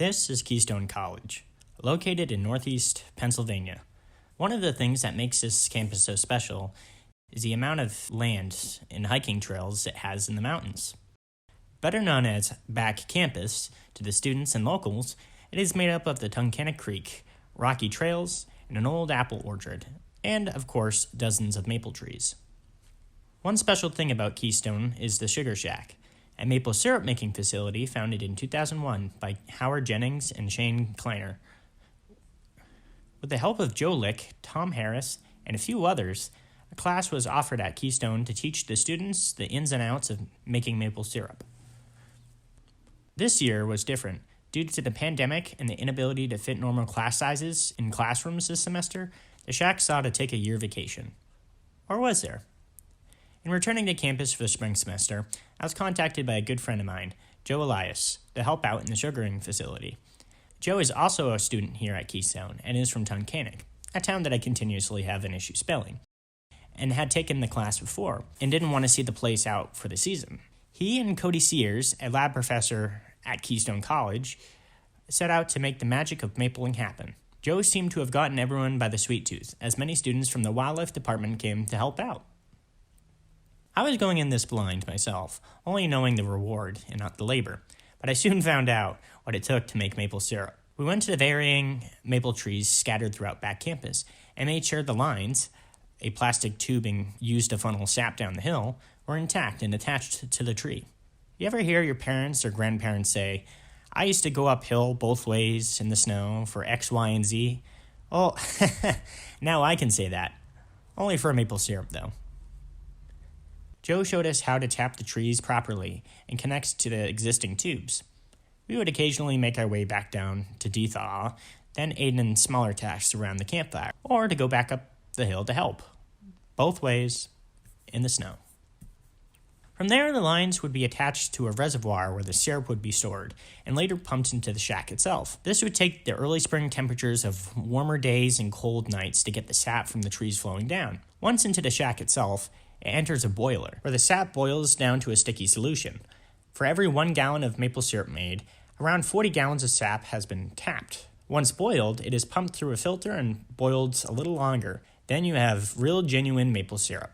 This is Keystone College, located in northeast Pennsylvania. One of the things that makes this campus so special is the amount of land and hiking trails it has in the mountains. Better known as Back Campus to the students and locals, it is made up of the Tunkhannock Creek, rocky trails, and an old apple orchard, and, of course, dozens of maple trees. One special thing about Keystone is the Sugar Shack, a maple syrup making facility founded in 2001 by Howard Jennings and Shane Kleiner. With the help of Joe Lick, Tom Harris, and a few others, a class was offered at Keystone to teach the students the ins and outs of making maple syrup. This year was different. Due to the pandemic and the inability to fit normal class sizes in classrooms this semester, the Shack sought to take a year vacation. Or was there? In returning to campus for the spring semester, I was contacted by a good friend of mine, Joe Elias, to help out in the sugaring facility. Joe is also a student here at Keystone and is from Tunkhannock, a town that I continuously have an issue spelling, and had taken the class before and didn't want to see the place out for the season. He and Cody Sears, a lab professor at Keystone College, set out to make the magic of mapling happen. Joe seemed to have gotten everyone by the sweet tooth, as many students from the wildlife department came to help out. I was going in this blind myself, only knowing the reward and not the labor, but I soon found out what it took to make maple syrup. We went to the varying maple trees scattered throughout Back Campus and made sure the lines, a plastic tubing used to funnel sap down the hill, were intact and attached to the tree. You ever hear your parents or grandparents say, "I used to go uphill both ways in the snow for X, Y, and Z"? Well, now I can say that. Only for maple syrup, though. Joe showed us how to tap the trees properly and connect to the existing tubes. We would occasionally make our way back down to de-thaw, then aid in smaller tasks around the campfire, or to go back up the hill to help. Both ways, in the snow. From there, the lines would be attached to a reservoir where the syrup would be stored, and later pumped into the shack itself. This would take the early spring temperatures of warmer days and cold nights to get the sap from the trees flowing down. Once into the shack itself, it enters a boiler, where the sap boils down to a sticky solution. For every 1 gallon of maple syrup made, around 40 gallons of sap has been tapped. Once boiled, it is pumped through a filter and boiled a little longer. Then you have real genuine maple syrup.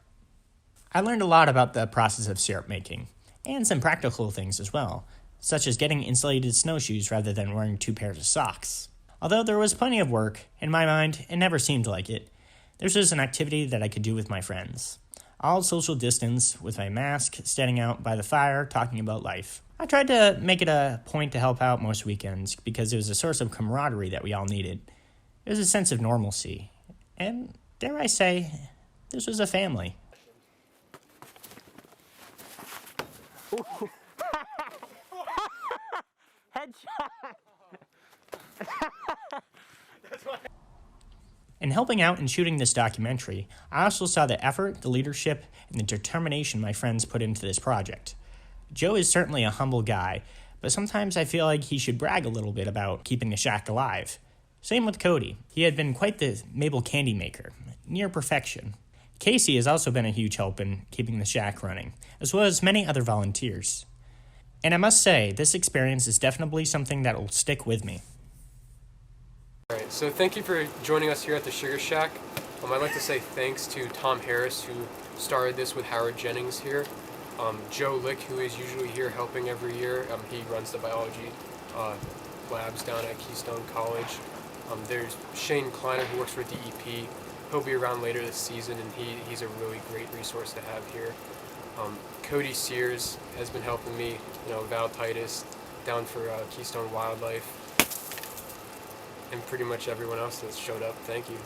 I learned a lot about the process of syrup making, and some practical things as well, such as getting insulated snowshoes rather than wearing 2 pairs of socks. Although there was plenty of work, in my mind, it never seemed like it. This was an activity that I could do with my friends. All social distance, with my mask, standing out by the fire, talking about life. I tried to make it a point to help out most weekends because it was a source of camaraderie that we all needed. It was a sense of normalcy. And, dare I say, this was a family. Headshot! In helping out and shooting this documentary, I also saw the effort, the leadership, and the determination my friends put into this project. Joe is certainly a humble guy, but sometimes I feel like he should brag a little bit about keeping the shack alive. Same with Cody. He had been quite the maple candy maker, near perfection. Casey has also been a huge help in keeping the shack running, as well as many other volunteers. And I must say, this experience is definitely something that will stick with me. All right, so thank you for joining us here at the Sugar Shack. I'd like to say thanks to Tom Harris, who started this with Howard Jennings here. Joe Lick, who is usually here helping every year. He runs the biology labs down at Keystone College. There's Shane Kleiner, who works for DEP. He'll be around later this season, and he's a really great resource to have here. Cody Sears has been helping me, Val Titus, down for Keystone Wildlife, and pretty much everyone else that's showed up. Thank you.